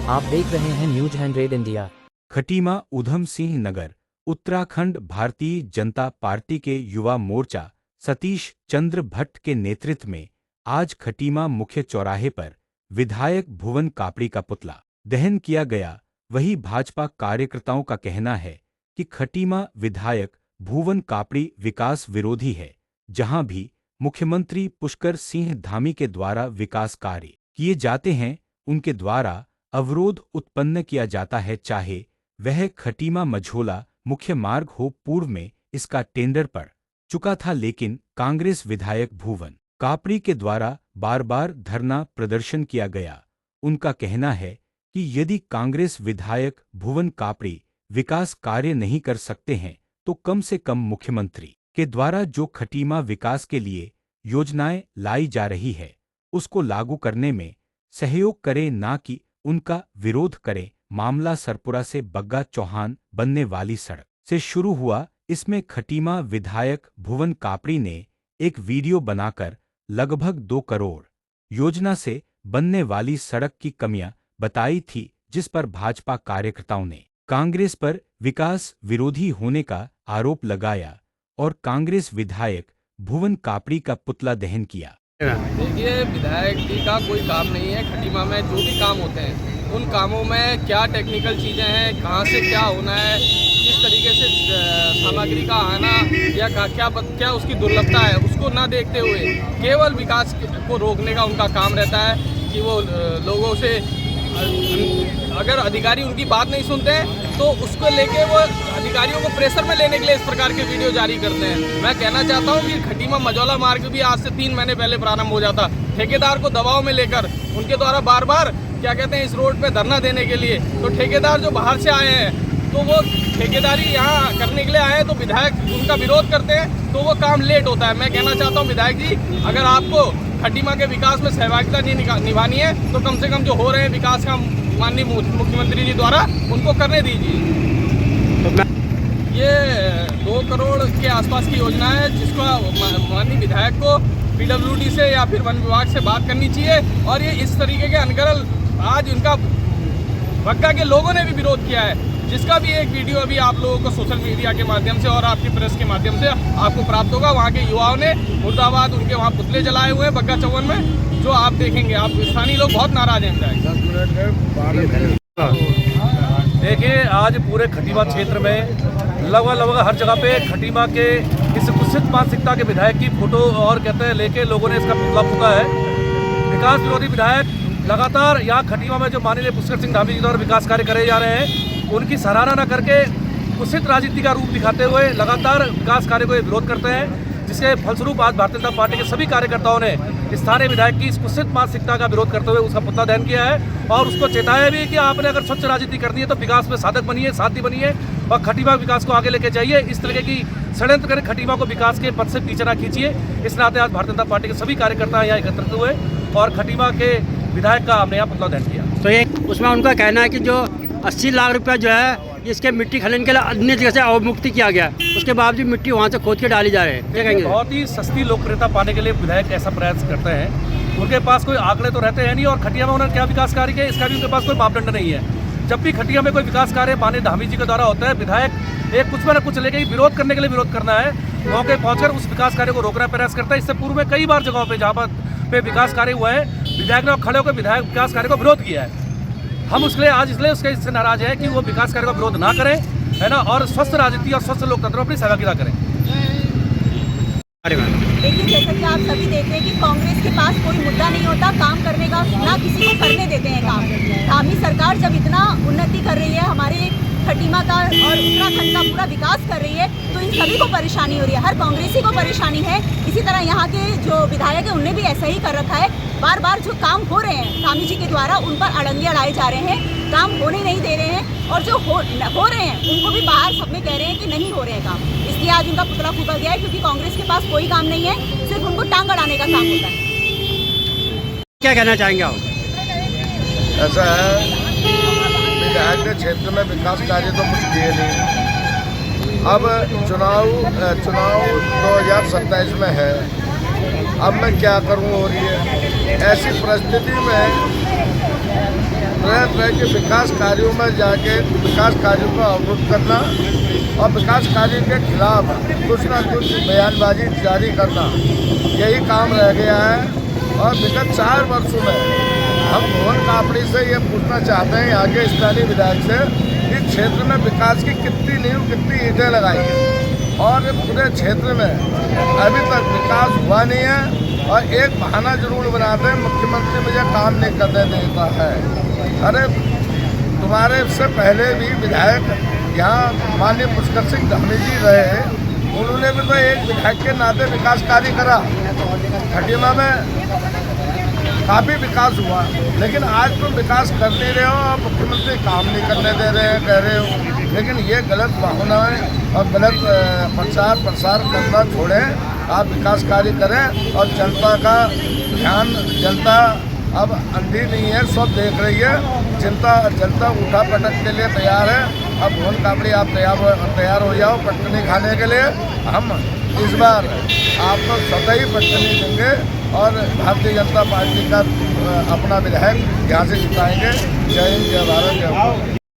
आप देख रहे हैं news 100 India. Khatima Udham Singh Nagar Uttarakhand Bharatiya Janata party के युवा मोर्चा सतीश चंद्र भट्ट के नेतृत्व में आज खटीमा मुख्य चौराहे पर विधायक भुवन कापड़ी का पुतला दहन किया गया। वही भाजपा कार्यकर्ताओं का कहना है कि खटीमा विधायक भुवन कापड़ी विकास विरोधी है। जहां भी मुख्यमंत्री पुष्कर सिंह धामी के द्वारा विकास कार्य किए जाते हैं, उनके द्वारा अवरोध उत्पन्न किया जाता है, चाहे वह खटीमा मझोला मुख्य मार्ग हो। पूर्व में इसका टेंडर पड़ चुका था, लेकिन कांग्रेस विधायक भुवन कापड़ी के द्वारा बार बार धरना प्रदर्शन किया गया। उनका कहना है कि यदि कांग्रेस विधायक भुवन कापड़ी विकास कार्य नहीं कर सकते हैं तो कम से कम मुख्यमंत्री के द्वारा जो खटीमा विकास के लिए योजनाएं लाई जा रही है उसको लागू करने में सहयोग करें, ना कि उनका विरोध करें। मामला सरपुरा से बग्गा चौहान बनने वाली सड़क से शुरू हुआ। इसमें खटीमा विधायक भुवन कापड़ी ने एक वीडियो बनाकर लगभग 2 करोड़ योजना से बनने वाली सड़क की कमियां बताई थी, जिस पर भाजपा कार्यकर्ताओं ने कांग्रेस पर विकास विरोधी होने का आरोप लगाया और कांग्रेस विधायक भुवन कापड़ी का पुतला दहन किया। देखिए, विधायक जी का कोई काम नहीं है। खटीमा में जो भी काम होते हैं उन कामों में क्या टेक्निकल चीज़ें हैं, कहाँ से क्या होना है, किस तरीके से सामग्री का आना या क्या उसकी दुर्लभता है, उसको ना देखते हुए केवल विकास को रोकने का उनका काम रहता है कि वो लोगों से अगर अधिकारी उनकी बात नहीं सुनते हैं तो उसको लेके वो अधिकारियों को प्रेशर में लेने के लिए इस प्रकार के वीडियो जारी करते हैं। मैं कहना चाहता हूं कि खटीमा मझौला मार्ग भी आज से 3 महीने पहले प्रारंभ हो जाता। ठेकेदार को दबाव में लेकर उनके द्वारा बार बार क्या कहते हैं इस रोड पे धरना देने के लिए, तो ठेकेदार जो बाहर से आए हैं तो वो ठेकेदारी यहाँ करने के लिए आए हैं, तो विधायक उनका विरोध करते हैं तो वो काम लेट होता है। मैं कहना चाहता हूँ विधायक जी, अगर आपको खटीमा के विकास में सहभागिता निभानी है तो कम से कम जो हो रहे हैं विकास का माननीय मुख्यमंत्री जी द्वारा उनको करने दीजिए। ये 2 करोड़ के आसपास की योजना है जिसको माननीय विधायक को PWD से या फिर वन विभाग से बात करनी चाहिए। और ये इस तरीके के अनगरल आज उनका बग्गा के लोगों ने भी विरोध किया है, जिसका भी एक वीडियो अभी आप लोगों को सोशल मीडिया के माध्यम से और आपकी प्रेस के माध्यम से आपको प्राप्त होगा। वहाँ के युवाओं ने मुर्दाबाद उनके वहाँ पुतले जलाए हुए हैं बग्गा चौवन में, जो आप देखेंगे। आप स्थानीय लोग बहुत नाराज हैं। देखिए, आज पूरे खटीमा क्षेत्र में लगभग हर जगह पे खटीमा के इस कुत्सित मानसिकता के विधायक की फोटो और कहते हैं लेके लोगों ने इसका पुतला फूंका है। विकास विरोधी विधायक लगातार यहाँ खटीमा में जो माननीय पुष्कर सिंह धामी जी द्वारा विकास कार्य करे जा रहे हैं उनकी सराहना न करके कुत्सित राजनीति का रूप दिखाते हुए लगातार विकास कार्य को विरोध करते हैं, जिसके फलस्वरूप आज भारतीय जनता पार्टी के सभी कार्यकर्ताओं ने स्थानीय विधायक की इस कुत्सित मानसिकता का विरोध करते हुए उसका पुतला दहन किया है और उसको चेताया भी कि आपने अगर स्वच्छ राजनीति करनी है तो विकास में साधक बनिए, साथी बनिए और खटीमा विकास को आगे लेके जाइए। इस तरीके की षड्यंत्र कर खटीमा को विकास के पथ से पीछे ना खींचिए। इस नाते आज भारतीय जनता पार्टी के सभी कार्यकर्ता यहाँ एकत्रित हुए और खटीमा के विधायक का हमने यहाँ पुतला दहन किया। तो ये उसमें उनका कहना है कि जो 80 लाख रुपया जो है इसके मिट्टी खनन के लिए अन्य जगह से अवमुक्ति किया गया, उसके बावजूद मिट्टी वहाँ से खोद के डाली जा रही है। बहुत ही सस्ती लोकप्रियता पाने के लिए विधायक ऐसा प्रयास करते हैं। उनके पास कोई आंकड़े तो रहते हैं नहीं और खटिया में उन्होंने क्या विकास कार्य किया इसका भी उनके पास कोई मापदंड नहीं है। जब भी खटिया में कोई विकास कार्य माननीय धामी जी के द्वारा होता है, विधायक एक कुछ न कुछ लेके विरोध करने के लिए विरोध करना है, मौके पहुंचकर उस विकास कार्य को रोकने का प्रयास करता है। इससे पूर्व में कई बार जगहों पे जहाँ पे विकास कार्य हुआ है विधायक ने खड़े होकर विधायक विकास कार्य को विरोध किया है। हम उसके लिए आज इसलिए उसके इससे नाराज है कि वो विकास कार्य का विरोध ना करें, है ना, और स्वस्थ राजनीति और स्वस्थ लोकतंत्र में अपनी सहभागिता करें। देखिए, जैसा कि आप सभी देख रहे हैं कि कांग्रेस के पास कोई मुद्दा नहीं होता काम करने का, ना किसी को करने देते हैं काम। धामी सरकार जब इतना उन्नति कर रही है, हमारे खटीमा का और उत्तराखंड का पूरा विकास कर रही है, तो इन सभी को परेशानी हो रही है, हर कांग्रेसी को परेशानी है। इसी तरह यहाँ के जो विधायक है उनने भी ऐसा ही कर रखा है। बार बार जो काम हो रहे हैं धामी जी के द्वारा उन पर अड़ंगे अड़ाए जा रहे हैं, काम होने नहीं दे रहे हैं और जो हो रहे हैं उनको भी बाहर सब में कह रहे हैं कि नहीं हो रहे हैं काम। इसलिए आज उनका पुतला फूंका गया है, क्योंकि कांग्रेस के पास कोई काम नहीं है, सिर्फ उनको टांग अड़ाने का काम होता है। क्या कहना चाहेंगे आप? ऐसा है, विधायक के क्षेत्र में विकास कार्य तो कुछ किए नहीं। अब चुनाव 2027 में है, अब मैं क्या करूं हो रही है। ऐसी परिस्थिति में तरह तरह के विकास कार्यों में जाके विकास कार्यों को अवरुद्ध करना और विकास कार्यों के खिलाफ कुछ न कुछ बयानबाजी जारी करना, यही काम रह गया है। और विगत 4 वर्षों में हम भुवन कापड़ी से ये पूछना चाहते हैं, यहाँ के स्थानीय विधायक से, कि क्षेत्र में विकास की कितनी नींव, कितनी ईंटें लगाई हैं और पूरे क्षेत्र में अभी तक विकास हुआ नहीं है। और एक बहाना जरूर बनाते हैं, मुख्यमंत्री मुझे काम नहीं करने देता है। अरे तुम्हारे से पहले भी विधायक यहाँ माननीय पुष्कर सिंह धामी जी रहे, उन्होंने भी तो एक विधायक के नाते विकास कार्य करा। खटीमा में काफ़ी विकास हुआ, लेकिन आज तुम विकास कर नहीं रहे हो और मुख्यमंत्री काम नहीं करने दे रहे हैं, कह रहे हो। लेकिन ये गलत भावना है और गलत प्रचार प्रसार करना छोड़ें। आप विकास कार्य करें और जनता का ध्यान, जनता अब अंधी नहीं है, सब देख रही है। जनता उठा पटक के लिए तैयार है। अब भुवन कापड़ी आप तैयार हो जाओ पटकनी खाने के लिए। हम इस बार आपको स्वतः ही पटकनी देंगे और भारतीय जनता पार्टी का अपना विधायक यहाँ से जिताएंगे। जय हिंद, जय भारत, जय भारत।